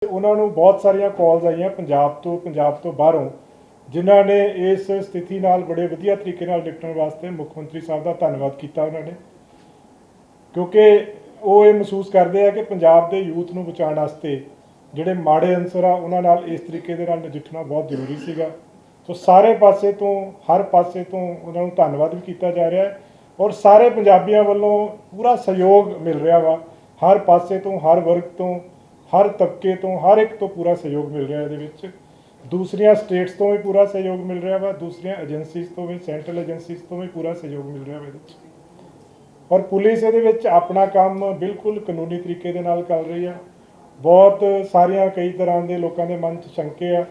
उन्होंने बहुत सारिया कॉल्स आईया पंजाब तो बाहरों जिन्हों ने इस स्थिति नाल बड़े वधिया तरीके नाल निपटण वास्ते मुख मंत्री साहब का धन्यवाद किया उन्होंने, क्योंकि वो ये महसूस करते हैं कि पंजाब के यूथ को बचाने वास्ते जोड़े माड़े अंसर आ उन्होंने नाल इस तरीके दे नाल नजिठना बहुत जरूरी सीगा। तो सारे पासे तो हर पासे तो उन्होंने धन्यवाद भी किया जा रहा है और सारे पंजाबियों वालों पूरा सहयोग मिल रहा वा, हर पासे तो हर वर्ग तो हर तबके तो हर एक तो पूरा सहयोग मिल रहा है। ये दूसरिया स्टेट्स तो भी पूरा सहयोग मिल रहा वा, दूसरिया एजेंसीज तो भी सेंट्रल एजेंसीज तो भी पूरा सहयोग मिल रहा है। और पुलिस ये अपना काम बिल्कुल कानूनी तरीके दे नाल कर रही है। बहुत सारिया कई तरह के लोगों के मन च शंके आ,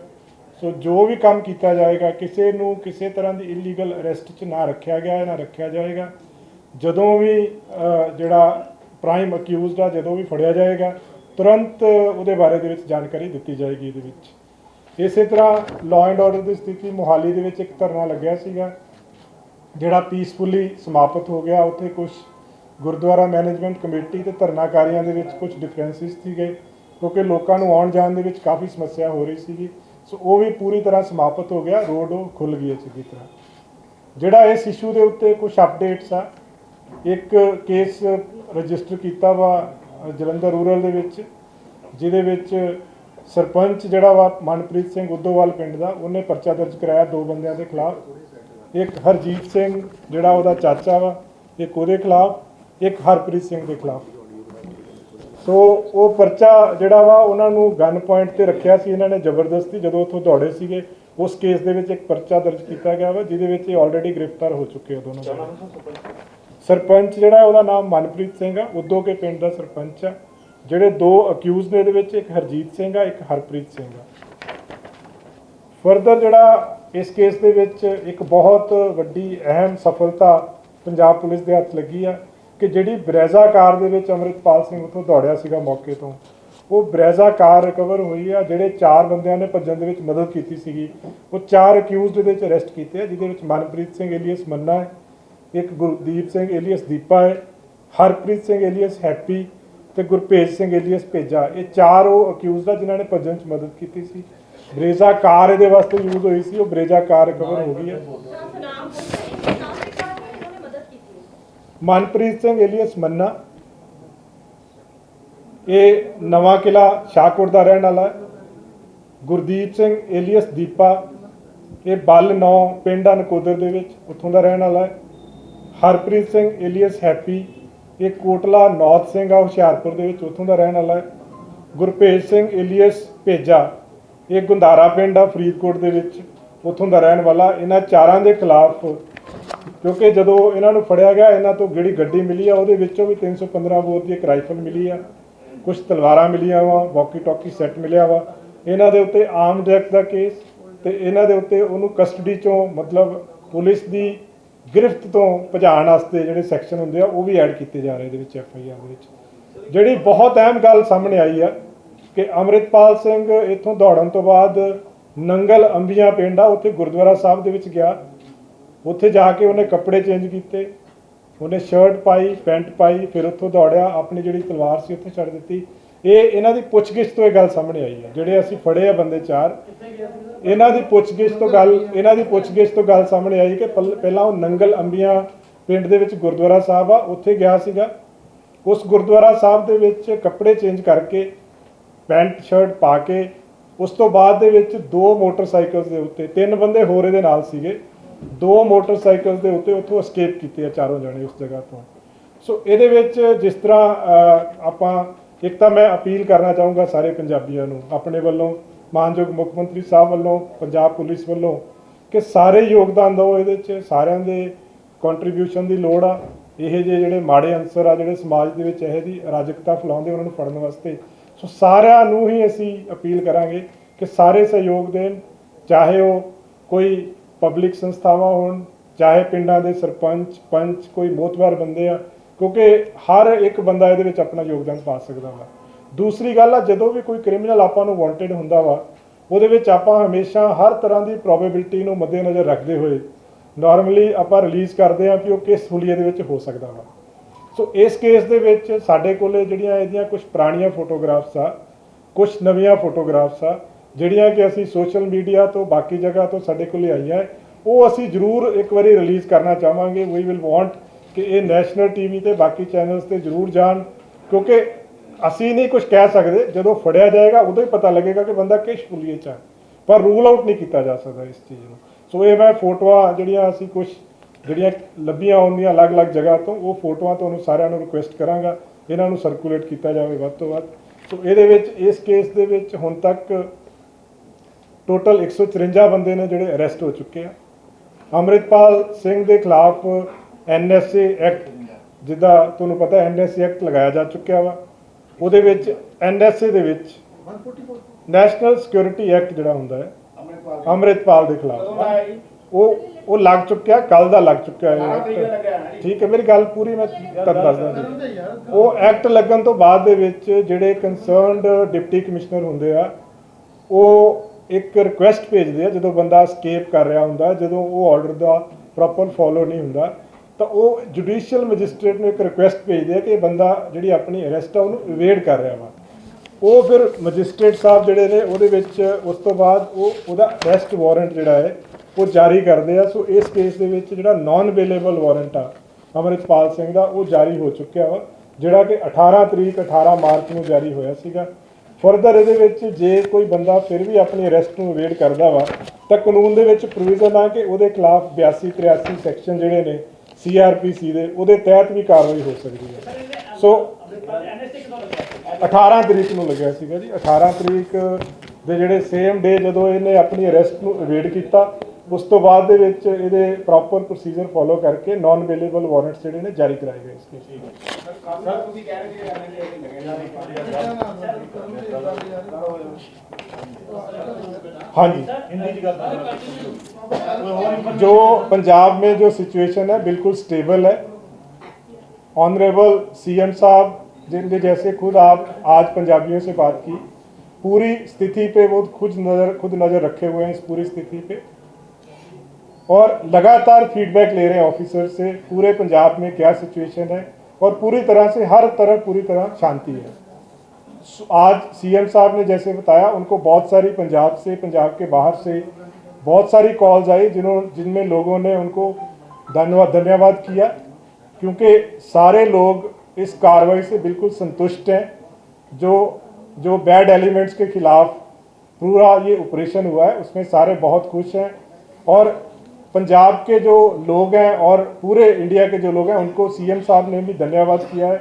सो जो भी काम किया जाएगा किसी को किसी तरह की इलीगल अरेस्ट च ना रखा गया ना रखा जाएगा। जदों भी जोड़ा प्राइम अक्यूज़ड आ जदों भी फड़िया जाएगा तुरंत वो बारे दे जानकारी दी जाएगी। ये इस तरह लॉ एंड ऑर्डर की स्थिति मोहाली दे विच एक धरना लग्या सीगा जिहड़ा पीसफुली समाप्त हो गया। उत्थे कुछ गुरुद्वारा मैनेजमेंट कमेटी ते धरनाकारियों के कुछ डिफरेंसिस थे क्योंकि लोगों को आउण जाण दे विच काफ़ी समस्या हो रही सी। सो वो भी पूरी तरह समाप्त हो गया, रोड वो खुल गई चंगी तरह। जिहड़ा इस इशू के उत्ते कुछ अपडेट्स आ, एक केस रजिस्टर किया वा जलंधर रूरल दे विच जिहदे विच सरपंच जिहड़ा वा मनप्रीत सिंह उद्धोवाल पिंड दा उन्हें परचा दर्ज कराया दो बंदियां के खिलाफ, एक हरजीत सिंह जिहड़ा उहदा चाचा वा एक उहदे खिलाफ, एक हरप्रीत सिंह के खिलाफ। सो वो परचा जिहड़ा वा उन्होंने गन पॉइंट ते रखिया सी, इन्होंने जबरदस्ती जदों उत्थों दौड़े सीगे उस केस दे विच एक परचा दर्ज किया गया वा जिहदे विच ऑलरेडी गिरफ्तार हो चुके हैं दोनों। सरपंच जिहड़ा उहदा नाम मनप्रीत सिंह आ, उद्धो के पिंड का सरपंच आ। जिहड़े दो अक्यूज़ ने इहदे विच एक हरजीत सिंह आ एक हरप्रीत सिंह आ। फरदर जिहड़ा इस केस दे विच एक बहुत वड्डी अहम सफलता पंजाब पुलिस के हत्थ लगी आ कि जिहड़ी ब्रेजा कार दे विच अमृतपाल सिंह उत्थों दौड़िया सीगा मौके तो वो ब्रेजा कार रिकवर हुई आ। जिहड़े चार बंदियां ने भज्जण दे विच मदद कीती सीगी वो चार अक्यूज़ड इहदे विच अरेस्ट कीते, जिहदे विच मनप्रीत सिंह एलीअस मन्ना है, एक गुरदीप सिंह एलीअस दीपा है, हरप्रीत सिंह एलीअस हैप्पी ते गुरभेज सिंह एलीअस भेजा। ये चार वो अक्यूज़ड आ जिन्होंने भज्जण च मदद की सी। ब्रेजा कार ये वास्ते यूज हुई सी, वो ब्रेजा कार रिकवर हो गई है। मनप्रीत सिंह एलीअस मन्ना ये नवा किला शाहकोट का रहने वाला है। गुरदीप सिंह एलीअस दीपा ये बल 9 पिंड आ नकोदर दे विच उत्थों का रहने वाला है। हरप्रीत सिंह एलीअस हैप्पी ये कोटला नौत सिंह आ हुशियारपुर दे विच उत्थों का रहने वाला है। गुरभेज सिंह एलीअस भेजा ये गुंदारा पिंड आ फरीदकोट दे विच उत्थों का रहने वाला। इन्हां चारां दे खिलाफ क्योंकि जदों इन्हां नूं फड़िया गया इन्हां तो जिहड़ी गड्डी मिली आ उहदे विचों भी 315 बोर की एक राइफल मिली आ, कुछ तलवारां मिलियां वा, वॉकी टॉकी सैट मिलिया वा। इन्हां दे उत्ते आर्म्ड एक्ट का केस ते इन्हां दे उत्ते उहनूं कस्टडी चों मतलब पुलिस की गिरफ्त तो भजाण वास्ते जिहड़े सैक्शन हुंदे आ वो भी ऐड किए जा रहे इहदे विच FIR दे विच। जिहड़ी बहुत अहम गल सामने आई है कि अमृतपाल सिंह इत्थों दौड़न तो बाद नंगल अंबिया पिंड आ उत्थे गुरुद्वारा साहब दे विच गया, उत्थे जाके उन्हें कपड़े चेंज किए, उन्हें शर्ट पाई पैंट पाई, फिर उत्थों दौड़िया अपनी जिहड़ी तलवार सी उत्थे छड्ड दित्ती। ये इन्हां दी पुछगिछ तो ये गल सामने आई है। जिहड़े असीं फड़े आ बंदे चार इन्हां दी पुछगिछ तो गल सामने आई कि पहलां वो नंगल अंबिया पिंड दे विच गुरुद्वारा साहब आ उत्थे गया सीगा, उस गुरुद्वारा साहब दे विच कपड़े चेंज करके पैंट शर्ट पा के उस तो बाद दे विच 2 मोटरसाइकल्स के उत्ते 3 बंदे होर इहदे नाल सीगे, 2 मोटरसाइकल्स के उत्ते उत्थों एस्केप कीते चारों जने उस जगह तो। सो इहदे विच जिस तरह आपां एक तो मैं अपील करना चाहूँगा सारे पंजाबियों नूं अपने वल्लों मानयोग मुख मंत्री साहब वल्लों पंजाब पुलिस वल्लों कि सारे योगदान दो इहदे च, सारिਆਂ दे कंट्रीब्यूशन की लोड़ आ। ये जिहड़े माड़े अंसर आ जिहड़े समाज दे विच इह दी अराजकता फैलाउंदे उन्हां नूं फड़न वास्ते सो सारिਆਂ नूं ही असीं अपील करांगे कि सारे सहयोग देन, चाहे वो कोई पब्लिक संस्थावां होण चाहे पिंडां दे सरपंच पंच कोई मोतबार बंदे आ, क्योंकि हर एक बंदा इहदे विच अपना योगदान पा सकदा वा। दूसरी गल आ जदों भी कोई क्रिमिनल आपां नूं वांटेड हुंदा वा उहदे विच आपां हमेशा हर तरह की प्रोबेबिलिटी नूं मद्देनज़र रखते हुए नॉर्मली आपां रिलीज़ करते हैं कि वह किस हुलीए दे विच हो सकदा वा। सो इस केस दे विच साडे कोले जिहड़ियां इहदियां कुछ पुराणियां फोटोग्राफ्स आ ਕੁਝ ਨਵੀਆਂ ਫੋਟੋਗ੍ਰਾਫਸ ਆ ਜਿਹੜੀਆਂ ਕਿ ਅਸੀਂ ਸੋਸ਼ਲ ਮੀਡੀਆ ਤੋਂ ਬਾਕੀ ਜਗ੍ਹਾ ਤੋਂ ਸਾਡੇ ਕੋਲ ਆਈਆਂ, ਉਹ ਅਸੀਂ ਜ਼ਰੂਰ ਇੱਕ ਵਾਰੀ ਰਿਲੀਜ਼ ਕਰਨਾ ਚਾਹਾਂਗੇ। ਵੀ ਵਿਲ ਵਾਂਟ ਕਿ ਇਹ ਨੈਸ਼ਨਲ ਟੀਵੀ ਤੇ ਬਾਕੀ ਚੈਨਲਸ ਤੇ ਜ਼ਰੂਰ ਜਾਣ, ਕਿਉਂਕਿ ਅਸੀਂ ਨਹੀਂ ਕੁਝ ਕਹਿ ਸਕਦੇ, ਜਦੋਂ ਫੜਿਆ ਜਾਏਗਾ ਉਦੋਂ ਹੀ ਪਤਾ ਲੱਗੇਗਾ ਕਿ ਬੰਦਾ ਕਿਸ ਪੁਲੀਏ 'ਚ ਹੈ, ਪਰ ਰੂਲ ਆਊਟ ਨਹੀਂ ਕੀਤਾ ਜਾ ਸਕਦਾ ਇਸ ਚੀਜ਼ ਨੂੰ। ਸੋ ਇਹ ਮੈਂ ਫੋਟੋਆਂ ਜਿਹੜੀਆਂ ਅਸੀਂ ਕੁਝ ਜਿਹੜੀਆਂ ਲੱਭੀਆਂ ਹੁੰਦੀਆਂ ਅਲੱਗ-ਅਲੱਗ ਜਗ੍ਹਾ ਤੋਂ, ਉਹ ਫੋਟੋਆਂ ਤੁਹਾਨੂੰ ਸਾਰਿਆਂ ਨੂੰ ਰਿਕੁਐਸਟ ਕਰਾਂਗਾ ਇਹਨਾਂ ਨੂੰ ਸਰਕੂਲੇਟ ਕੀਤਾ ਜਾਵੇ ਵੱਧ ਤੋਂ ਵੱਧ। ਸੋ ਇਹਦੇ ਵਿੱਚ ਇਸ ਕੇਸ ਦੇ ਵਿੱਚ ਹੁਣ ਤੱਕ ਟੋਟਲ 154 ਬੰਦੇ ਨੇ ਜਿਹੜੇ ਅਰੈਸਟ ਹੋ ਚੁੱਕੇ ਆ। ਅੰਮ੍ਰਿਤਪਾਲ ਸਿੰਘ ਦੇ ਖਿਲਾਫ NSA ਐਕਟ, ਜਿੱਦਾਂ ਤੁਹਾਨੂੰ ਪਤਾ NSA ਐਕਟ ਲਗਾਇਆ ਜਾ ਚੁੱਕਿਆ ਵਾ, ਉਹਦੇ ਵਿੱਚ NSA ਦੇ ਵਿੱਚ ਨੈਸ਼ਨਲ ਸਿਕਿਉਰਿਟੀ ਐਕਟ ਜਿਹੜਾ ਹੁੰਦਾ ਹੈ ਅੰਮ੍ਰਿਤਪਾਲ ਦੇ ਖਿਲਾਫ ਉਹ ਲੱਗ ਚੁੱਕਿਆ, ਕੱਲ ਦਾ ਲੱਗ ਚੁੱਕਿਆ ਹੈ। ਠੀਕ ਹੈ, ਮੇਰੀ ਗੱਲ ਪੂਰੀ ਮੈਂ ਤੁਹਾਨੂੰ ਦੱਸਦਾ ਜੀ। ਉਹ ਐਕਟ ਲੱਗਣ ਤੋਂ ਬਾਅਦ ਦੇ ਵਿੱਚ ਜਿਹੜੇ ਕੰਸਰਨਡ ਡਿਪਟੀ ਕਮਿਸ਼ਨਰ ਹੁੰਦੇ ਆ, ਉਹ ਇੱਕ ਰਿਕੁਐਸਟ ਭੇਜਦੇ ਆ ਜਦੋਂ ਬੰਦਾ ਸਕੇਪ ਕਰ ਰਿਹਾ ਹੁੰਦਾ, ਜਦੋਂ ਉਹ ਆਰਡਰ ਦਾ ਪ੍ਰੋਪਰ ਫੋਲੋ ਨਹੀਂ ਹੁੰਦਾ, ਤਾਂ ਉਹ ਜੁਡੀਸ਼ੀਅਲ ਮੈਜਿਸਟ੍ਰੇਟ ਨੂੰ ਇੱਕ ਰਿਕੁਐਸਟ ਭੇਜਦੇ ਆ ਕਿ ਇਹ ਬੰਦਾ ਜਿਹੜੀ ਆਪਣੀ ਅਰੈਸਟ ਆ ਉਹਨੂੰ ਇਵੇਡ ਕਰ ਰਿਹਾ ਵਾ। ਉਹ ਫਿਰ ਮੈਜਿਸਟ੍ਰੇਟ ਸਾਹਿਬ ਜਿਹੜੇ ਨੇ ਉਹਦੇ ਵਿੱਚ ਉਸ ਤੋਂ ਬਾਅਦ ਉਹਦਾ ਅਰੈਸਟ ਵਾਰੰਟ ਜਿਹੜਾ ਹੈ ਉਹ ਜਾਰੀ ਕਰਦੇ ਆ। ਸੋ ਇਸ ਕੇਸ ਦੇ ਵਿੱਚ ਜਿਹੜਾ ਨਾਨ ਅਵੇਲੇਬਲ ਵਾਰੰਟ ਆ ਅੰਮ੍ਰਿਤਪਾਲ ਸਿੰਘ ਦਾ, ਉਹ ਜਾਰੀ ਹੋ ਚੁੱਕਿਆ ਵਾ, ਜਿਹੜਾ ਕਿ 18 ਮਾਰਚ ਨੂੰ ਜਾਰੀ ਹੋਇਆ ਸੀਗਾ। ਫਰਦਰ ਇਹਦੇ ਵਿੱਚ ਜੇ ਕੋਈ ਬੰਦਾ ਫਿਰ ਵੀ ਆਪਣੀ ਅਰੈਸਟ ਨੂੰ ਅਵੇਡ ਕਰਦਾ ਵਾ, ਤਾਂ ਕਾਨੂੰਨ ਦੇ ਵਿੱਚ ਪ੍ਰੋਵੀਜ਼ਨ ਆ ਕਿ ਉਹਦੇ ਖਿਲਾਫ 82-83 ਸੈਕਸ਼ਨ ਜਿਹੜੇ ਨੇ CRPC ਦੇ, ਉਹਦੇ ਤਹਿਤ ਵੀ ਕਾਰਵਾਈ ਹੋ ਸਕਦੀ ਹੈ। ਸੋ 18 ਤਰੀਕ ਨੂੰ ਲੱਗਿਆ ਸੀਗਾ ਜੀ। 18 ਤਰੀਕ ਦੇ ਜਿਹੜੇ ਸੇਮ ਡੇ ਜਦੋਂ ਇਹਨੇ ਆਪਣੀ ਅਰੈਸਟ ਨੂੰ ਅਵੇਡ ਕੀਤਾ, ਉਸ ਤੋਂ ਬਾਅਦ ਦੇ ਵਿੱਚ ਇਹਦੇ ਪ੍ਰੋਪਰ ਪ੍ਰੋਸੀਜਰ ਫੋਲੋ ਕਰਕੇ ਨਾਨ ਅਵੇਲੇਬਲ ਵਾਰੰਟਸ ਜਿਹੜੇ ਨੇ ਜਾਰੀ ਕਰਾਏ ਗਏ ਇਸ ਕੇਸ। हाँ जी, जो पंजाब में जो सिचुएशन है बिल्कुल स्टेबल है। ऑनरेबल CM साहब जिनके जैसे खुद आप आज पंजाबियों से बात की, पूरी स्थिति पे वो खुद नज़र रखे हुए हैं इस पूरी स्थिति पे, और लगातार फीडबैक ले रहे हैं ऑफिसर से पूरे पंजाब में क्या सिचुएशन है, और पूरी तरह से हर तरफ पूरी तरह शांति है। आज CM साहब ने जैसे बताया, उनको बहुत सारी पंजाब से, पंजाब के बाहर से बहुत सारी कॉल्स आई जिनमें लोगों ने उनको धन्यवाद किया, क्योंकि सारे लोग इस कार्रवाई से बिल्कुल संतुष्ट हैं। जो बैड एलिमेंट्स के खिलाफ पूरा ये ऑपरेशन हुआ है उसमें सारे बहुत खुश हैं, और पंजाब के जो लोग हैं और पूरे इंडिया के जो लोग हैं उनको CM साहब ने भी धन्यवाद किया है,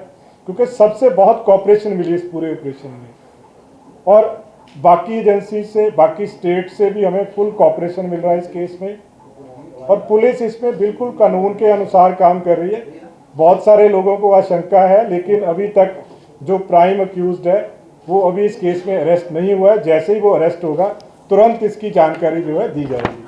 क्योंकि सबसे बहुत कोऑपरेशन मिली इस पूरे ऑपरेशन में, और बाकी एजेंसी से, बाकी स्टेट से भी हमें फुल कोऑपरेशन मिल रहा है इस केस में, और पुलिस इसमें बिल्कुल कानून के अनुसार काम कर रही है। बहुत सारे लोगों को आशंका है, लेकिन अभी तक जो प्राइम अक्यूज्ड है वो अभी इस केस में अरेस्ट नहीं हुआ है। जैसे ही वो अरेस्ट होगा तुरंत इसकी जानकारी जो है दी जाएगी।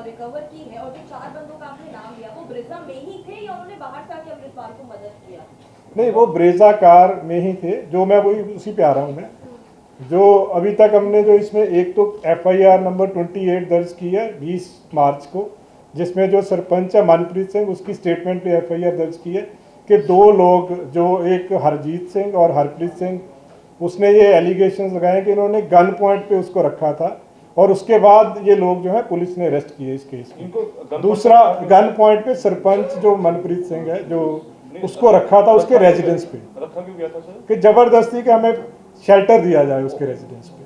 रिकवर की है, और जो 4 बंदों का आपने नाम लिया वो ब्रेजा में ही थे या उन्होंने बाहर से आके अमृतपाल को मदद किया? नहीं, वो ब्रेजा कार में ही थे, जो मैं वही उसी पे आ रहा हूँ मैं। जो अभी तक हमने जो इसमें एक तो FIR नंबर 28 दर्ज की है 20 मार्च को, जिसमें जो सरपंच है मनप्रीत सिंह, उसकी स्टेटमेंट पे FIR दर्ज की है कि 2 लोग, जो एक हरजीत सिंह और हरप्रीत सिंह, उसने ये एलिगेशंस लगाए कि इन्होंने गन पॉइंट पे उसको रखा था, और उसके बाद ये लोग जो है पुलिस ने अरेस्ट किए इस केस में। दूसरा, गन पॉइंट पे सरपंच जो मनप्रीत सिंह है, जो उसको रखा था उसके रेजिडेंस पे, रखा क्यों गया था सर? कि जबरदस्ती के हमें शेल्टर दिया जाए उसके रेजिडेंस पे,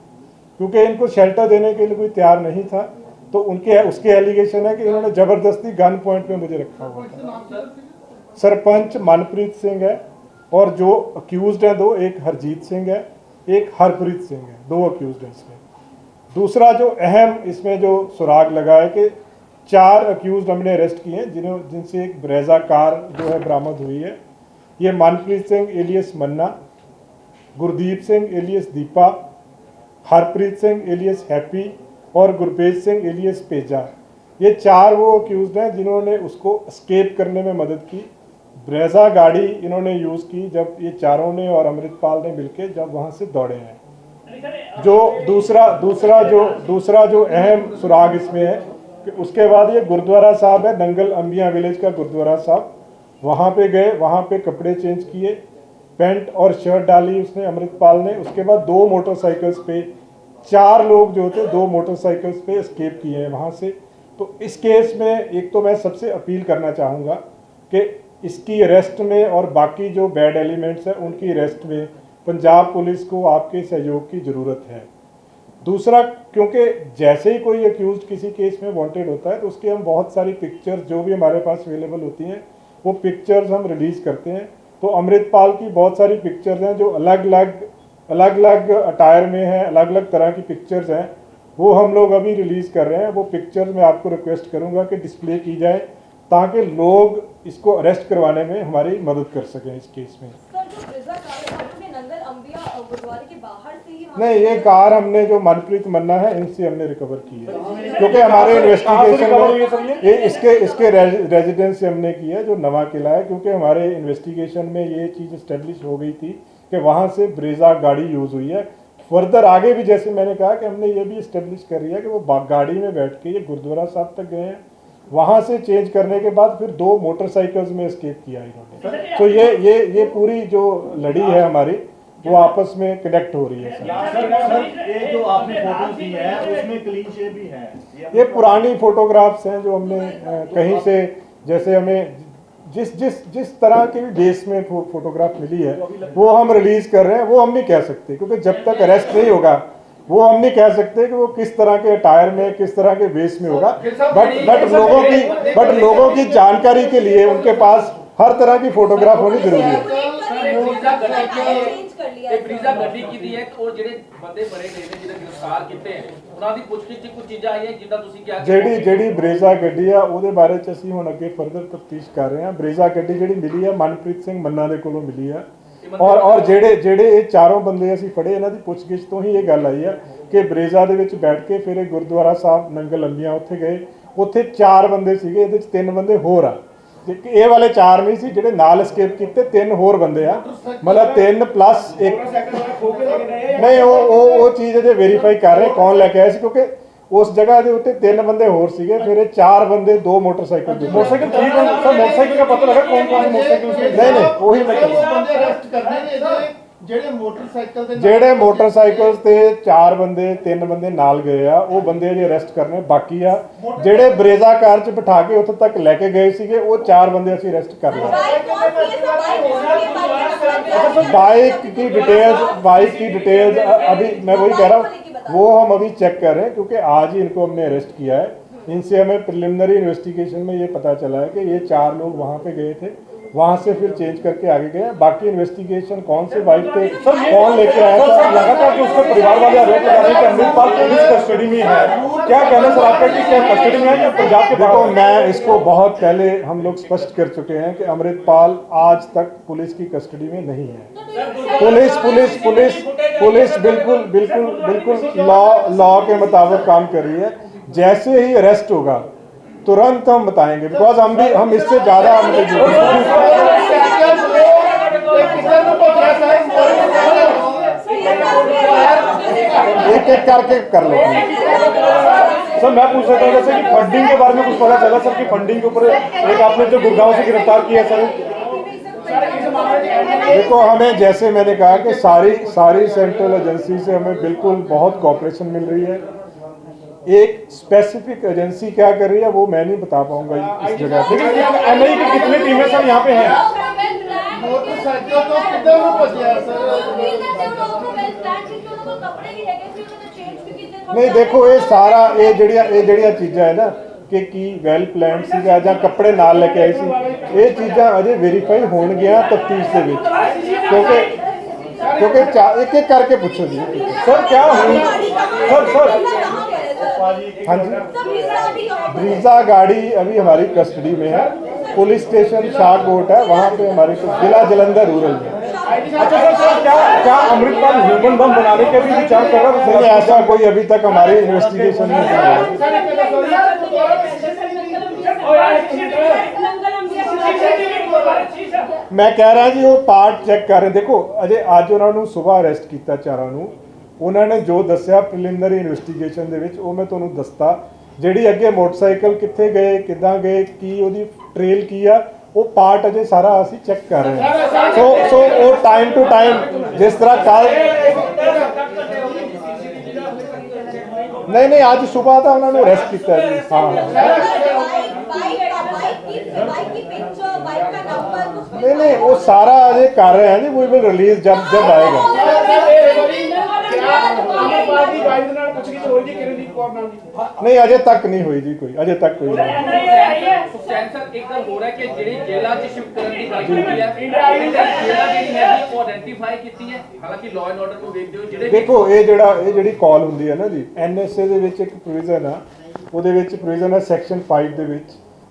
क्योंकि इनको शेल्टर देने के लिए कोई तैयार नहीं था, तो उसके एलिगेशन है कि इन्होंने जबरदस्ती गन पॉइंट पे मुझे रखा हुआ था। सरपंच मनप्रीत सिंह है, और जो अक्यूज्ड है 2, एक हरजीत सिंह है, एक हरप्रीत सिंह है, 2 अक्यूज्ड है इसमें। दूसरा जो अहम इसमें जो सुराग लगा है कि 4 अक्यूज्ड हमने अरेस्ट किए हैं, जिनसे एक ब्रेजा कार जो है बरामद हुई है। ये Manpreet Singh alias Manna, Gurdeep Singh alias Deepa, Harpreet Singh alias Happy और गुरपेज सिंह एलियस पेजा, ये 4 वो अक्यूज्ड हैं जिन्होंने उसको एस्केप करने में मदद की। ब्रेजा गाड़ी इन्होंने यूज़ की जब ये चारों ने और अमृतपाल ने मिलकर जब वहाँ से दौड़े हैं। जो दूसरा जो अहम सुराग इसमें है कि उसके बाद ये गुरुद्वारा साहब है, नंगल अंबिया विलेज का गुरुद्वारा साहब, वहाँ पे गए, वहाँ पे कपड़े चेंज किए, पैंट और शर्ट डाली उसने अमृतपाल ने। उसके बाद 2 मोटरसाइकिल्स पे 4 लोग जो थे 2 मोटरसाइकिल्स पे एस्केप किए हैं वहाँ से। तो इस केस में एक तो मैं सबसे अपील करना चाहूँगा कि इसकी अरेस्ट में और बाकी जो बैड एलिमेंट्स हैं उनकी अरेस्ट में पंजाब पुलिस को आपके सहयोग की ज़रूरत है। दूसरा, क्योंकि जैसे ही कोई अक्यूज किसी केस में वांटेड होता है तो उसके हम बहुत सारी पिक्चर्स जो भी हमारे पास अवेलेबल होती हैं वो पिक्चर्स हम रिलीज़ करते हैं। तो अमृतपाल की बहुत सारी पिक्चर्स हैं जो अलग अलग अटायर में हैं, अलग अलग तरह की पिक्चर्स हैं, वो हम लोग अभी रिलीज़ कर रहे हैं। वो पिक्चर्स मैं आपको रिक्वेस्ट करूँगा कि डिस्प्ले की जाए ताकि लोग इसको अरेस्ट करवाने में हमारी मदद कर सकें इस केस में। सर, जो ब्रिजा कार है, आपने नंगल अंबिया गुरुद्वारे के बाहर से ही नहीं, ये कार हमने जो मनप्रीत मन्ना है इनसे हमने रिकवर की है, क्योंकि हमारे इन्वेस्टिगेशन में ये इसके रेजिडेंस से हमने की है जो नवा किला है, क्योंकि हमारे इन्वेस्टिगेशन में ये चीज़ इस्टेब्लिश हो गई थी कि वहाँ से ब्रेजा गाड़ी यूज़ हुई है। फर्दर आगे भी जैसे मैंने कहा कि हमने ये भी इस्टेब्लिश कर लिया कि वो गाड़ी में बैठ के ये गुरुद्वारा साहब तक गए हैं, वहाँ से चेंज करने के बाद फिर 2 मोटरसाइकिल्स में एस्केप किया इन्होंने। तो ये पूरी जो लड़ी है हमारी वो आपस में कनेक्ट हो रही है। सर, ये जो आपने फोटोज दी है उसमें क्लीन शेव भी है। ये पुरानी फोटोग्राफ्स हैं जो हमने कहीं से, जैसे हमें जिस तरह के भी बेस में फोटोग्राफ मिली है वो हम रिलीज कर रहे हैं। वो हम नहीं कह सकते क्योंकि जब तक अरेस्ट नहीं होगा वो हम नहीं कह सकते कि वो किस तरह के अटायर में किस तरह के बेस में होगा। बट लोगों की जानकारी के लिए उनके पास हर तरह की फोटोग्राफ होनी जरूरी है। ब्रीजा गड्डी की है और ਜਿਹੜੇ ਬੰਦੇ ਬੜੇ ਗਏ ਨੇ ਜਿਹੜੇ ਗ੍ਰਿਫਤਾਰ ਕੀਤੇ हैं ਉਹਨਾਂ ਦੀ ਪੁੱਛਗਿੱਛ ਚ ਕੁਝ ਚੀਜ਼ਾਂ ਆਈਆਂ ਜਿੱਦਾਂ ਤੁਸੀਂ ਕਿਹਾ ਜਿਹੜੀ ਬਰੇਜ਼ਾ ਗੱਡੀ ਆ ਉਹਦੇ ਬਾਰੇ ਚ ਅਸੀਂ ਹੁਣ ਅੱਗੇ ਫਰਦਰ ਤਫਤੀਸ਼ ਕਰ ਰਹੇ ਹਾਂ। ਬਰੇਜ਼ਾ ਗੱਡੀ ਜਿਹੜੀ ਮਿਲੀ ਆ ਮਨਪ੍ਰੀਤ ਸਿੰਘ ਮੰਨਾ ਦੇ ਕੋਲੋਂ ਮਿਲੀ ਆ ਔਰ ਜਿਹੜੇ ਇਹ ਚਾਰੋਂ ਬੰਦੇ ਅਸੀਂ ਫੜੇ ਇਹਨਾਂ ਦੀ ਪੁੱਛਗਿੱਛ ਤੋਂ ਹੀ ਇਹ ਗੱਲ ਆਈ ਆ ਕਿ ਬਰੇਜ਼ਾ ਦੇ ਵਿੱਚ ਬੈਠ ਕੇ ਫਿਰ ਇਹ ਗੁਰਦੁਆਰਾ ਸਾਹਿਬ ਨੰਗਲ ਅੰਬੀਆਂ ਉੱਥੇ ਗਏ। ਉੱਥੇ 4 ਬੰਦੇ ਸੀਗੇ, ਇਹਦੇ ਚ 3 ਬੰਦੇ ਹੋਰ ਆ। ਇਹ ਵਾਲੇ 4 ਨਹੀਂ ਸੀ ਜਿਹੜੇ ਨਾਲ escape ਕੀਤੇ, 3 ਹੋਰ ਬੰਦੇ ਆ, मतलब 3 प्लस 1 नहीं। वो चीज़ अजे वेरीफाई कर रहे कौन लैके आए, क्योंकि उस जगह के उत्ते 3 बंदे होर सीगे, फिर 4 बंदे 2 मोटरसाइकिल मोटरसाइकिल का पता लगा कौन कौन मोटरसाइकिल नहीं वही मैं ਜਿਹੜੇ ਮੋਟਰਸਾਈਕਲ ਤੇ 4 ਬੰਦੇ 3 ਬੰਦੇ ਨਾਲ ਗਏ ਆ ਉਹ ਬੰਦੇ ਅਜੇ ਅਰੈਸਟ ਕਰਨੇ ਬਾਕੀ ਆ। ਜਿਹੜੇ ਬਰੇਜ਼ਾ ਕਾਰ 'ਚ ਬਿਠਾ ਕੇ ਉੱਥੇ ਤੱਕ ਲੈ ਕੇ ਗਏ ਸੀਗੇ ਉਹ 4 ਬੰਦੇ ਅਸੀਂ ਅਰੈਸਟ कर लिए। बाइक की डिटेल्स अभी मैं वही कह रहा हूँ वो हम अभी चेक कर रहे हैं क्योंकि आज ही इनको हमने अरेस्ट किया है। इनसे हमें प्रिलिमिनरी इन्वेस्टिगेशन में ये पता चला है कि ये 4 लोग वहाँ पे गए थे, वहाँ से फिर चेंज करके आगे गए। बाकी इन्वेस्टिगेशन कौन से बाइक पे कौन लेके आया था, लगातार कि उसके परिवार वाले आरोप लगा रहे हैं कि अमृतपाल पुलिस कस्टडी में है। क्या कहना सर आपका कि क्या कस्टडी में है या पंजाब के? देखो, मैं इसको बहुत पहले हम लोग स्पष्ट कर चुके हैं कि अमृतपाल आज तक पुलिस की कस्टडी में नहीं है। पुलिस बिल्कुल लॉ के मुताबिक काम कर रही है। जैसे ही अरेस्ट होगा तुरंत हम बताएंगे, बिकॉज हम इससे ज्यादा एक करके कर लेंगे। सर मैं पूछ रहा था जैसे कि फंडिंग के बारे में कुछ पता चला सर कि फंडिंग के ऊपर एक आपने जो गुड़गांव से गिरफ्तार किया सर? देखो, हमें जैसे मैंने कहा कि सारी सेंट्रल एजेंसी से हमें बिल्कुल बहुत कोऑपरेशन मिल रही है। एक स्पेसिफिक एजेंसी क्या कर रही है वो मैं नहीं बता पाऊंगा इस जगह पे। एनआई की कितनी टीमें सर यहाँ पे हैं? नहीं, देखो ये सारा ये जड़िया चीज़ा है ना कि वेल प्लान सीगा ਜਾਂ ਕੱਪੜੇ ਨਾਲ ਲੈ ਕੇ ਆਏ ਸੀ, ਇਹ ਚੀਜ਼ਾਂ ਅਜੇ ਵੈਰੀਫਾਈ ਹੋਣਗੀਆਂ ਤਫਤੀਸ਼ ਦੇ ਵਿੱਚ क्योंकि एक एक करके पूछो जी। सर क्या सर हाँ जी, ब्रीजा गाड़ी अभी हमारी कस्टडी में है। पुलिस स्टेशन शाहकोट है, वहाँ पे हमारे जिला जलंधर रूरल में। अच्छा सर क्या अमृतपाल ह्यूमन बम बनाने के भी विचार कर रहा है? ऐसा कोई अभी तक हमारे इन्वेस्टिगेशन में नहीं है। मैं कह रहा जी वो पार्ट चेक कर रहे। देखो अजे अज उन्होंने सुबह अरेस्ट किया चारों ਨੂੰ, ਉਹਨਾਂ ਨੇ ਜੋ ਦੱਸਿਆ ਪ੍ਰੀਲਿਮਿਨਰੀ ਇਨਵੈਸਟੀਗੇਸ਼ਨ ਦੇ ਵਿੱਚ ਉਹ ਮੈਂ ਤੁਹਾਨੂੰ ਦੱਸਤਾ। ਜਿਹੜੀ ਅੱਗੇ ਮੋਟਰਸਾਈਕਲ ਕਿੱਥੇ ਗਏ, ਕਿੱਦਾਂ ਗਏ, ਕੀ ਉਹਦੀ ਟ੍ਰੇਲ ਕੀ ਆ, ਉਹ ਪਾਰਟ ਅਜੇ ਸਾਰਾ ਅਸੀਂ ਚੈੱਕ ਕਰ ਰਹੇ ਹਾਂ। ਸੋ ਉਹ ਟਾਈਮ ਟੂ ਟਾਈਮ ਜਿਸ ਤਰ੍ਹਾਂ ਕੱਲ नहीं आज सुबह था उन्होंने अरेस्ट किया जी। हाँ नहीं वो सारा अजय कर रहे हैं जी, वी विल रिलीज जब आएगा। नहीं अजय तक नहीं हुई जी, कोई अजय तक कोई नहीं। ਸੁਖਚੈਨ ਸਰ ਇੱਕ ਗੱਲ ਹੋ ਰਿਹਾ ਕਿ ਜਿਹੜੀ ਜੇਲ੍ਹਾਂ 'ਚ ਸ਼ਿਫਟ ਕਰਨ ਦੀ ਗੱਲ ਕੀਤੀ ਹੈ, ਜੇਲ੍ਹਾਂ ਜਿਹੜੀ ਹੈ ਉਹ ਆਇਡੈਂਟੀਫਾਈ ਕੀਤੀ ਹੈ, ਹਾਲਾਂਕਿ ਲਾਅ ਐਂਡ ਆਰਡਰ ਨੂੰ ਵੇਖਦੇ ਹੋ ਜਿਹੜੇ ਦੇਖੋ ਇਹ ਜਿਹੜੀ ਕਾਲ ਹੁੰਦੀ ਹੈ ਨਾ ਜੀ, ਐਨਐਸਏ ਦੇ ਵਿੱਚ ਇੱਕ ਪ੍ਰੋਵੀਜ਼ਨ ਆ, ਉਹਦੇ ਵਿੱਚ ਪ੍ਰੋਵੀਜ਼ਨ ਹੈ ਸੈਕਸ਼ਨ 5 ਦੇ ਵਿੱਚ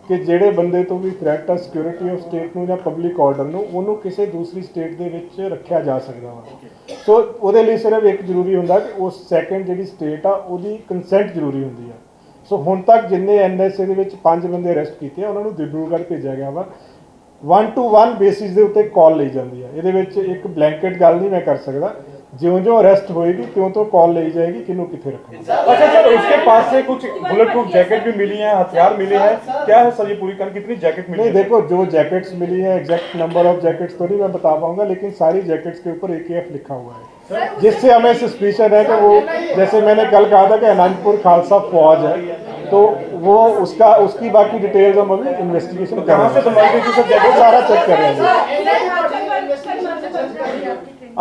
ਕਿ ਜਿਹੜੇ ਬੰਦੇ ਤੋਂ ਵੀ ਥ੍ਰੈਟ ਆ ਸਿਕਿਉਰਿਟੀ ਆਫ ਸਟੇਟ ਨੂੰ ਜਾਂ ਪਬਲਿਕ ਆਰਡਰ ਨੂੰ, ਉਹਨੂੰ ਕਿਸੇ ਦੂਸਰੀ ਸਟੇਟ ਦੇ ਵਿੱਚ ਰੱਖਿਆ ਜਾ ਸਕਦਾ ਵਾ। ਸੋ ਉਹਦੇ ਲਈ ਸਿਰਫ ਇੱਕ ਜ਼ਰੂਰੀ ਹੁੰਦਾ ਕਿ ਉਸ ਸੈਕੰਡ ਜਿਹੜੀ ਸਟੇਟ ਆ ਉਹਦੀ ਕੰਸੈਂਟ ਜ਼ਰੂਰੀ ਹੁੰਦੀ ਆ। ਸੋ ਹੁਣ ਤੱਕ ਜਿੰਨੇ ਐਨਐਸਏ ਦੇ ਵਿੱਚ 5 ਬੰਦੇ ਅਰੈਸਟ ਕੀਤੇ ਆ ਉਹਨਾਂ ਨੂੰ ਦਿਬਰੂਗੜ੍ਹ ਭੇਜਿਆ ਗਿਆ ਵਾ। 1-to-1 ਬੇਸਿਸ ਦੇ ਉੱਤੇ ਕਾਲ ਲਈ ਜਾਂਦੀ ਆ। ਇਹਦੇ ਵਿੱਚ ਇੱਕ ਬਲੈਂਕਟ ਗੱਲ ਨਹੀਂ ਮੈਂ ਕਰ ਸਕਦਾ, ज्यों अरेस्ट होएगी त्यों तो कॉल ली जाएगी किन्नू किथे रखना। अच्छा सर, उसके पास से कुछ बुलेट प्रूफ जैकेट भी मिली है, हथियार मिले हैं, क्या है सर ये पूरी कर कितनी जैकेट मिली? नहीं देखो जो जैकेट्स मिली है एग्जैक्ट नंबर ऑफ जैकेट्स तो नहीं मैं बता पाऊंगा, लेकिन सारी जैकेट्स के ऊपर AKF लिखा हुआ है, जिससे हमें सस्पिशन है कि वो, जैसे मैंने कल कहा था कि अनंतपुर खालसा फौज है, तो वो उसकी बाकी डिटेल्स हम अभी इन्वेस्टिगेशन कर रहे हैं, वो सारा चेक कर रहे हैं।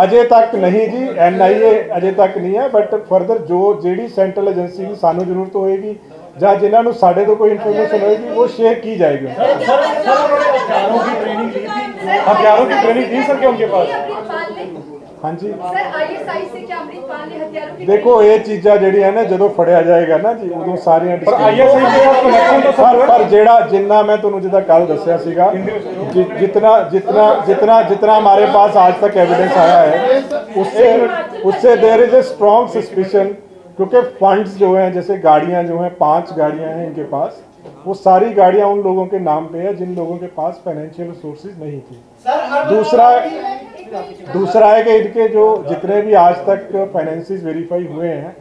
अजय तक नहीं जी, NIA अजय तक नहीं है, बट फर्दर जो ਜਿਹੜੀ ਸੈਂਟਰਲ ਏਜੰਸੀ ਦੀ ਸਾਨੂੰ ਜ਼ਰੂਰਤ ਹੋਏਗੀ ਜਾਂ ਜਿਨ੍ਹਾਂ ਨੂੰ ਸਾਡੇ ਤੋਂ ਕੋਈ ਇਨਫੋਰਮੇਸ਼ਨ ਹੋਏਗੀ वो शेयर की जाएगी। हथियारों की ट्रेनिंग दी थी, हथियारों की ट्रेनिंग थी सर क्या उनके पास? हाँ जी ISI से क्या अमृतपाल ने हथियारों की देखो ये चीज़ा ਜਿਹੜੀ ਹੈ ਨਾ ਜਦੋਂ ਫੜਿਆ ਜਾਏਗਾ ਨਾ ਜੀ ਉਦੋਂ ਸਾਰੀਆਂ पर ISI के साथ कनेक्शन तो सर पर ਜਿਹੜਾ जिन्ना मैं ਤੁਹਾਨੂੰ ਜਿੱਦਾਂ ਕੱਲ ਦੱਸਿਆ ਸੀਗਾ जितना हमारे पास आज तक एविडेंस आया है उससे there is a strong suspicion, क्योंकि फंड्स जो हैं जैसे गाड़ियां जो हैं 5 गाड़ियां हैं इनके पास, वो सारी गाड़ियां उन लोगों के नाम पे है जिन लोगों के पास फाइनेंशियल रिसोर्सेज नहीं थी। दूसरा है कि इनके जो जितने भी आज तक फाइनेंसेस वेरीफाई हुए हैं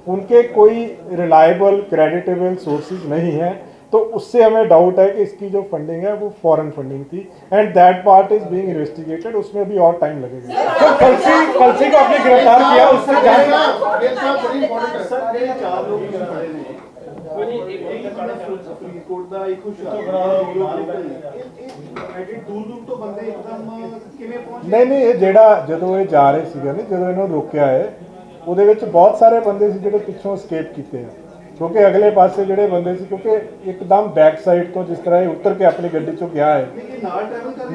उनके कोई रिलायबल क्रेडिटेबल सोर्सेज नहीं है, तो उससे हमें डाउट है कि इसकी जो फंडिंग है वो फॉरेन फंडिंग थी, and that part is being investigated, उसमें भी और टाइम लगेगा। सर कलसी को आपने गिरफ्तार किया, उससे नहीं ये ਜਿਹੜਾ ਜਦੋਂ ਇਹ ਜਾ ਰਹੇ ਸੀਗੇ ਨਾ, ਜਦੋਂ ਇਹਨੂੰ ਰੋਕਿਆ ਹੈ ਉਹਦੇ ਵਿੱਚ ਬਹੁਤ ਸਾਰੇ ਬੰਦੇ ਸੀ ਜਿਹੜੇ ਪਿੱਛੋਂ escape ਕੀਤੇ ਆ, क्योंकि अगले पास से ਜਿਹੜੇ ਬੰਦੇ ਸੀ, क्योंकि एकदम बैक साइड ਤੋਂ ਜਿਸ ਤਰ੍ਹਾਂ ਇਹ ਉਤਰ ਕੇ ਆਪਣੀ ਗੱਡੀ ਚੋਂ ਗਿਆ ਹੈ,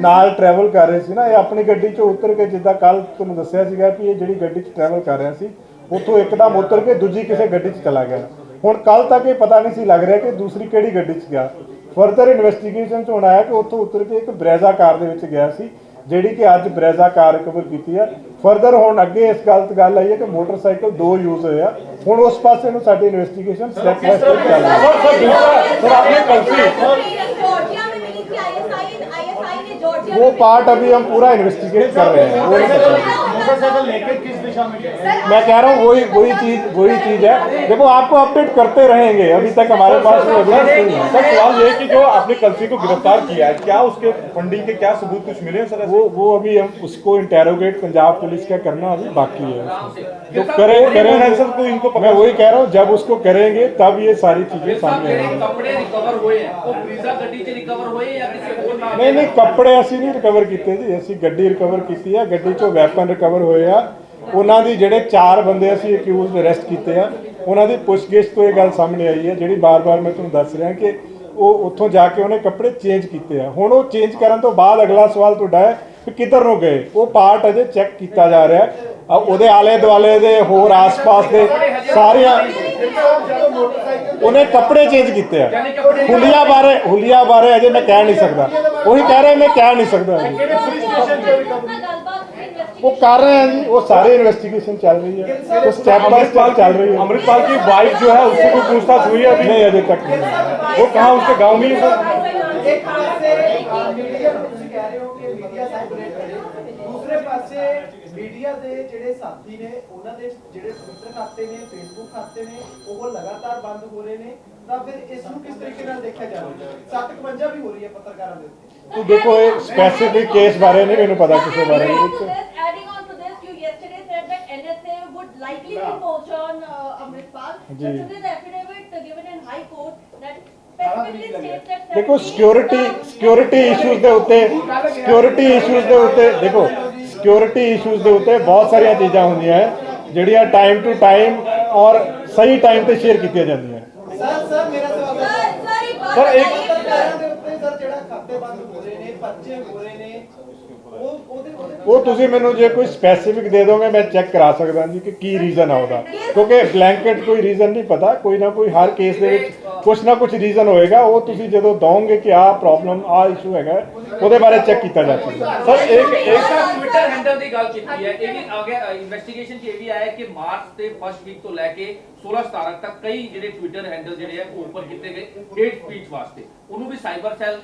ਨਾਲ ਟਰੈਵਲ ਕਰ ਰਹੇ ਸੀ ਨਾ, ਇਹ ਆਪਣੀ ਗੱਡੀ ਚੋਂ ਉਤਰ ਕੇ, ਜਿੱਦਾਂ ਕੱਲ ਤੁਹਾਨੂੰ ਦੱਸਿਆ ਸੀਗਾ ਕਿ ਇਹ ਜਿਹੜੀ ਗੱਡੀ 'ਚ ਟਰੈਵਲ ਕਰ ਰਿਹਾ ਸੀ ਉੱਥੋਂ ਇੱਕਦਮ ਉਤਰ ਕੇ ਦੂਜੀ ਕਿਸੇ ਗੱਡੀ 'ਚ ਚਲਾ ਗਿਆ। ਹੁਣ ਕੱਲ ਤੱਕ ਇਹ ਪਤਾ ਨਹੀਂ ਸੀ ਲੱਗ ਰਿਹਾ ਕਿ ਦੂਸਰੀ ਕਿਹੜੀ ਗੱਡੀ 'ਚ ਗਿਆ। ਫਰਦਰ ਇਨਵੈਸਟੀਗੇਸ਼ਨ 'ਚ ਹੁਣ ਆਇਆ ਕਿ ਉੱਥੋਂ ਉਤਰ ਕੇ ਇੱਕ ਬਰੇਜ਼ਾ ਕਾਰ ਦੇ ਵਿੱਚ ਗਿਆ ਸੀ, ਜਿਹੜੀ ਕਿ ਅੱਜ ਬਰੇਜ਼ਾ ਕਾਰ ਰਿਕਵਰ ਕੀਤੀ ਹੈ। ਫਰਦਰ ਹੁਣ ਅੱਗੇ ਇਸ ਗੱਲ ਆਈ ਹੈ ਕਿ ਮੋਟਰਸਾਈਕਲ 2 ਯੂਜ਼ ਹੋਏ ਆ, ਹੁਣ ਉਸ ਪਾਸੇ ਨੂੰ ਸਾਡੀ ਇਨਵੈਸਟੀਗੇਸ਼ਨ ਸਟੈਪ ਬਾय स्टेप ਚੱਲ ਰਹੀ है। सर आपने कलसी वो पार्ट अभी हम पूरा इन्वेस्टिगेट कर रहे हैं, वो नहीं पता। मोटरसाइकिल लेके किस दिशा में गए? मैं कह रहा हूँ वही चीज है, देखो आपको अपडेट करते रहेंगे, अभी तक हमारे पास वो एविडेंस नहीं है। सर सवाल ये कि जो आपने कलसी को गिरफ्तार किया है, क्या उसके फंडिंग के क्या सबूत कुछ मिले हैं सर? वो अभी हम उसको इंटेरोगेट पंजाब पुलिस का करना अभी बाकी है, तो करें सर, तो इनको मैं वही कह रहा हूँ, जब उसको करेंगे तब ये सारी चीजें सामने आएंगी। ਕੱਪੜੇ ਰਿਕਵਰ ਹੋਏ ਆ ਉਹ ਬਰੀਜ਼ਾ ਗੱਡੀ 'ਚ ਰਿਕਵਰ ਹੋਏ ਜਾਂ ਕਿਸੇ ਹੋਰ ਨਾਮ नहीं ਕੱਪੜੇ ਅਸੀਂ ਨਹੀਂ ਰਿਕਵਰ ਕੀਤੇ ਜੀ, ਅਸੀਂ ਗੱਡੀ ਰਿਕਵਰ ਕੀਤੀ ਆ, ਗੱਡੀ 'ਚੋਂ ਵੈਪਨ ਰਿਕਵਰ ਹੋਏ ਆ। ਉਹਨਾਂ ਦੀ ਜਿਹੜੇ 4 ਬੰਦੇ ਅਸੀਂ ਅਕਿਊਜ਼ਡ ਅਰੈਸਟ ਕੀਤੇ ਆ, ਉਹਨਾਂ ਦੀ ਪੁੱਛਗਿੱਛ ਤੋਂ ਇਹ ਗੱਲ ਸਾਹਮਣੇ ਆਈ ਹੈ, ਜਿਹੜੀ ਬਾਰ-ਬਾਰ ਮੈਂ ਤੁਹਾਨੂੰ ਦੱਸ ਰਿਹਾ ਕਿ ਉਹ ਉੱਥੋਂ ਜਾ ਕੇ ਉਹਨੇ ਕੱਪੜੇ ਚੇਂਜ ਕੀਤੇ ਆ। ਹੁਣ ਉਹ ਚੇਂਜ ਕਰਨ ਤੋਂ ਬਾਅਦ ਅਗਲਾ ਸਵਾਲ ਤੁਹਾਡਾ ਹੈ ਕਿ ਕਿੱਧਰ ਨੂੰ ਗਏ, ਉਹ ਪਾਰਟ ਅਜੇ ਚੈੱਕ ਕੀਤਾ ਜਾ ਰਿਹਾ। ਉਹਦੇ ਆਲੇ ਦੁਆਲੇ ਦੇ ਹੋਰ ਆਸ-ਪਾਸ ਦੇ ਸਾਰੀਆਂ ਉਹਨੇ ਕੱਪੜੇ ਚੇਂਜ ਕੀਤੇ ਆ। ਹੁਲੀਆ ਬਾਰੇ ਅਜੇ ਮੈਂ ਕਹਿ ਨਹੀਂ ਸਕਦਾ, ਉਹੀ ਕਹਿ ਰਿਹਾ ਮੈਂ ਕਹਿ ਨਹੀਂ ਸਕਦਾ। वो कर रहे हैं जी, वो सारी इन्वेस्टिगेशन चल रही है, तो स्टेप बाय स्टेप चल रही है। अमृतपाल की वाइफ जो है उससे कोई पूछताछ हुई है अभी? नहीं अभी तक नहीं। वो कहाँ उसके गांव में ही है सर? दूसरे पासे मीडिया ਦੇ ਜਿਹੜੇ ਸਾਥੀ ਨੇ ਉਹਨਾਂ ਦੇ ਜਿਹੜੇ ਟਵਿੱਟਰ ਖਾਤੇ ਨੇ, ਫੇਸਬੁੱਕ ਖਾਤੇ ਨੇ, ਉਹ ਲਗਾਤਾਰ ਬੰਦ ਹੋ ਰਹੇ ਨੇ, ਤਾਂ ਫਿਰ ਇਸ ਨੂੰ ਕਿਸ ਤਰੀਕੇ ਨਾਲ ਦੇਖਿਆ ਜਾਵੇ? 751 ਵੀ ਹੋ ਰਹੀ ਹੈ ਪੱਤਰਕਾਰਾਂ ਦੇ ਉੱਤੇ। तो देखो ये स्पेसिफिक केस बारे नहीं मैंने पता किसी बारे में Adding on to this, you yesterday said that NSA would likely be poached on Amritpal. Ji. But today the affidavit given in High Court that specifically states that देखो 17 ਸਿਕਿਉਰਿਟੀ ਇਸ਼ੂਜ਼ ਦੇ ਉੱਤੇ ਦੇਖੋ ਸਿਕਿਉਰਿਟੀ ਇਸ਼ੂਜ਼ ਦੇ ਉੱਤੇ ਬਹੁਤ ਸਾਰੀਆਂ ਚੀਜ਼ਾਂ ਹੁੰਦੀਆਂ ਹੈ ਜਿਹੜੀਆਂ ਟਾਈਮ ਟੂ ਟਾਈਮ ਔਰ ਸਹੀ ਟਾਈਮ ਤੇ ਸ਼ੇਅਰ ਕੀਤੀਆਂ ਜਾਂਦੀਆਂ ਸਰ ਮੇਰਾ ਸਵਾਲ ਹੈ सर एक बात सर, एक- बताइए, ਸਰਕਾਰਾਂ ਦੇ ਉੱਤੇ ਸਰ ਜਿਹੜਾ ਖਾਤੇ ਬੰਦ ਹੋ ਰਹੇ ਨੇ ਪਰਚੇ ਹੋ ਰਹੇ ਨੇ ਉਹਦੇ ਉਹ ਤੁਸੀਂ ਮੈਨੂੰ ਜੇ ਕੋਈ ਸਪੈਸੀਫਿਕ ਦੇ ਦੋਗੇ ਮੈਂ ਚੈੱਕ ਕਰਾ ਸਕਦਾ ਜੀ ਕਿ ਕੀ ਰੀਜ਼ਨ ਆ ਉਹਦਾ ਕਿਉਂਕਿ ਬਲੈਂਕਟ ਕੋਈ ਰੀਜ਼ਨ ਨਹੀਂ ਪਤਾ ਕੋਈ ਨਾ ਕੋਈ ਹਰ ਕੇਸ ਦੇ ਵਿੱਚ ਕੁਛ ਨਾ ਕੁਛ ਰੀਜ਼ਨ ਹੋਏਗਾ ਉਹ ਤੁਸੀਂ ਜਦੋਂ ਦੋਗੇ ਕਿ ਆਹ ਪ੍ਰੋਬਲਮ ਆਹ ਇਸ਼ੂ ਹੈਗਾ ਉਹਦੇ ਬਾਰੇ ਚੈੱਕ ਕੀਤਾ ਜਾ ਸਕਦਾ ਸਰ ਇੱਕ ਟਵਿੱਟਰ ਹੈਂਡਲ ਦੀ ਗੱਲ ਕੀਤੀ ਹੈ ਇਹ ਵੀ ਅੱਗੇ ਇਨਵੈਸਟੀਗੇਸ਼ਨ 'ਚ ਇਹ ਵੀ ਆਇਆ ਕਿ ਮਾਰਚ ਤੇ ਫਸਟ ਵੀਕ ਤੋਂ ਲੈ ਕੇ 16-17 ਤੱਕ ਕਈ ਜਿਹੜੇ ਟਵਿੱਟਰ ਹੈਂਡਲ ਜਿਹੜੇ ਆ ਉਹ ਓਪਨ ਕੀਤੇ ਗਏ ਹੇਟ ਸਪੀਚ ਵਾਸਤੇ ਉਹਨੂੰ ਵੀ ਸਾਈਬਰ ਸੈੱਲ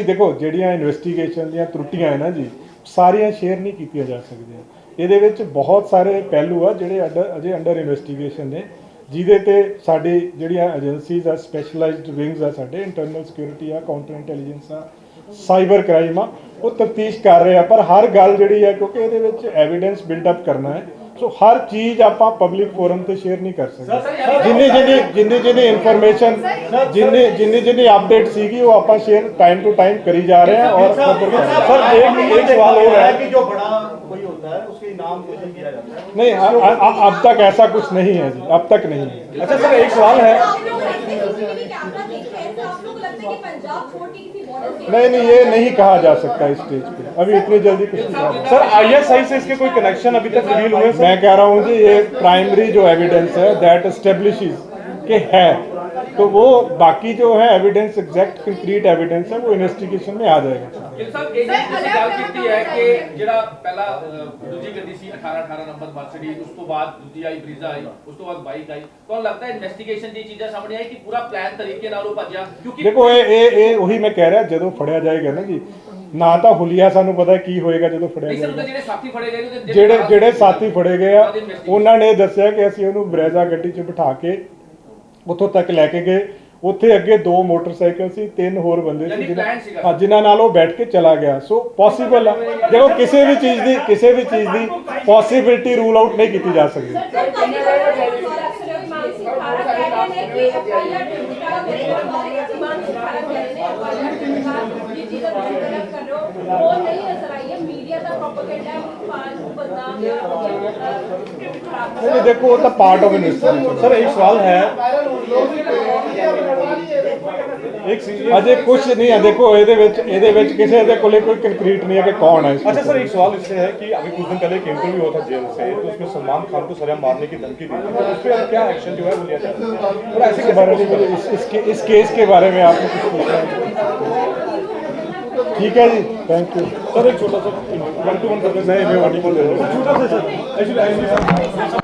ਦੇਖੋ ਜਿਹੜੀਆਂ ਇਨਵੈਸਟੀਗੇਸ਼ਨ ਦੀਆਂ ਤਰੁੱਟੀਆਂ ਹੈ ਨਾ ਜੀ ਸਾਰੀਆਂ ਸ਼ੇਅਰ ਨਹੀਂ ਕੀਤੀਆਂ ਜਾ ਸਕਦੀਆਂ ਇਹਦੇ ਵਿੱਚ ਬਹੁਤ ਸਾਰੇ ਪਹਿਲੂ ਆ ਜਿਹੜੇ ਅਜੇ ਅੰਡਰ ਇਨਵੈਸਟੀਗੇਸ਼ਨ ਨੇ ਜਿਹਦੇ ਤੇ ਸਾਡੀ ਜਿਹੜੀਆਂ ਏਜੰਸੀਜ਼ ਆ ਸਪੈਸ਼ਲਾਈਜ਼ਡ ਵਿੰਗਸ ਆ ਸਾਡੇ ਇੰਟਰਨਲ ਸਿਕਿਉਰਿਟੀ ਆ ਕਾਊਂਟਰ ਇੰਟੈਲੀਜੈਂਸ ਆ ਸਾਈਬਰ ਕ੍ਰਾਈਮ ਆ ਉਹ ਤਫਤੀਸ਼ ਕਰ ਰਹੇ ਆ ਪਰ ਹਰ ਗੱਲ ਜਿਹੜੀ ਹੈ ਕਿਉਂਕਿ ਇਹਦੇ ਵਿੱਚ ਐਵੀਡੈਂਸ ਬਿਲਡ ਅਪ ਕਰਨਾ ਹੈ ਸੋ ਹਰ ਚੀਜ਼ ਆਪਾਂ ਪਬਲਿਕ ਫੋਰਮ ਤੇ ਸ਼ੇਅਰ ਨਹੀਂ ਕਰ ਸਕਦੇ ਜਿੰਨੀ ਇਨਫੋਰਮੇਸ਼ਨ ਜਿੰਨੀ ਅਪਡੇਟ ਸੀਗੀ ਉਹ ਆਪਾਂ ਸ਼ੇਅਰ टाइम टू टाइम करी जा रहे हैं और सर एक सवाल और है कि जो बड़ा कोई होता है उसके इनाम घोषित किया जाता है नहीं अब तक ऐसा कुछ नहीं है जी अब तक नहीं है अच्छा सर एक सवाल है आप लोग लगते हैं सीसीटीवी कैमरा देखे हैं तो आप लोग लगता है कि पंजाब छोड़ के किसी बॉर्डर से नहीं ये नहीं कहा जा सकता इस स्टेज पे अभी इतनी जल्दी कुछ नहीं कहा सर ISI से इसके कोई कनेक्शन अभी तक रिवील हुए मैं कह रहा हूँ जी ये प्राइमरी जो एविडेंस है दैट एस्टेब्लिशेस कि है तो वो बाकी जो है एविडेंस एग्जैक्ट कंक्रीट एविडेंस है वो इन्वेस्टिगेशन में आ जाएगा ਗਿਲ ਸਾਹਿਬ ਇਹ ਜਿਹੜੀ ਤੁਸੀਂ ਗੱਲ ਕੀਤੀ ਹੈ ਕਿ ਜਿਹੜਾ ਪਹਿਲਾ ਦੂਜੀ ਗੱਡੀ ਸੀ 18 ਨੰਬਰ ਮਰਸੀਡੀਜ਼ ਉਸ ਤੋਂ ਬਾਅਦ ਦੂਜੀ ਆਈ ਬਰੀਜ਼ਾ ਆਈ ਉਸ ਤੋਂ ਬਾਅਦ ਬਾਈਕ ਆਈ ਤੁਹਾਨੂੰ ਲੱਗਦਾ ਹੈ ਇਨਵੈਸਟੀਗੇਸ਼ਨ ਦੀ ਚੀਜ਼ਾਂ ਸਾਹਮਣੇ ਆਈ ਕਿ ਪੂਰਾ ਪਲਾਨ ਤਰੀਕੇ ਨਾਲ ਉਹ ਭੱਜਿਆ ਕਿਉਂਕਿ ਦੇਖੋ ਇਹ ਉਹੀ ਮੈਂ ਕਹਿ ਰਿਹਾ ਜਦੋਂ ਫੜਿਆ ਜਾਏਗਾ ਨਾ ਜੀ ਨਾ ਤਾਂ ਹੁਲੀਆ ਸਾਨੂੰ ਪਤਾ ਕੀ ਹੋਏਗਾ ਜਦੋਂ ਫੜਿਆ ਨਹੀਂ ਸਰ ਜਾਏਗਾ ਜਿਹੜੇ ਸਾਥੀ ਫੜੇ ਗਏ ਨੇ ਜਿਹੜੇ ਸਾਥੀ ਫੜੇ ਗਏ ਆ ਉਹਨਾਂ ਨੇ ਦੱਸਿਆ ਕਿ ਅਸੀਂ ਉਹਨੂੰ ਬਰੇਜ਼ਾ ਗੱਡੀ 'ਚ ਬਿਠਾ ਕੇ ਉੱਥੋਂ ਤੱਕ ਲੈ ਕੇ ਗਏ ਉੱਥੇ ਅੱਗੇ 2 ਮੋਟਰਸਾਈਕਲ ਸੀ 3 ਹੋਰ ਬੰਦੇ ਸੀ ਜਿਨ੍ਹਾਂ ਨਾਲ ਉਹ ਬੈਠ ਕੇ ਚਲਾ ਗਿਆ ਸੋ ਪੋਸੀਬਲ ਆ ਦੇਖੋ ਕਿਸੇ ਵੀ ਚੀਜ਼ ਦੀ ਪੋਸੀਬਿਲਿਟੀ ਰੂਲ ਆਊਟ ਨਹੀਂ ਕੀਤੀ ਜਾ ਸਕਦੀ नहीं देखो वो तो पार्ट ऑफ इन्वेस्टिगेशन सर एक सवाल है अजय कुछ नहीं है देखो ਇਹਦੇ ਵਿੱਚ ਕਿਸੇ ਦੇ ਕੋਲੇ ਕੋਈ कंक्रीट नहीं है कि कौन है अच्छा सर एक सवाल इससे है कि अभी कुछ दिन पहले एक इंटरव्यू हुआ था जेल से तो उसमें सलमान खान को सजा मारने की धमकी दी थी तो उस पर क्या एक्शन जो है वो लिया जा रहा है और ऐसे के बारे में इस केस के बारे में आपने कुछ पूछा है ठीक है जी थैंक यू सर एक छोटा सा 1-to-1 करके नहीं मैं 1 छोटा सा सर एक्चुअली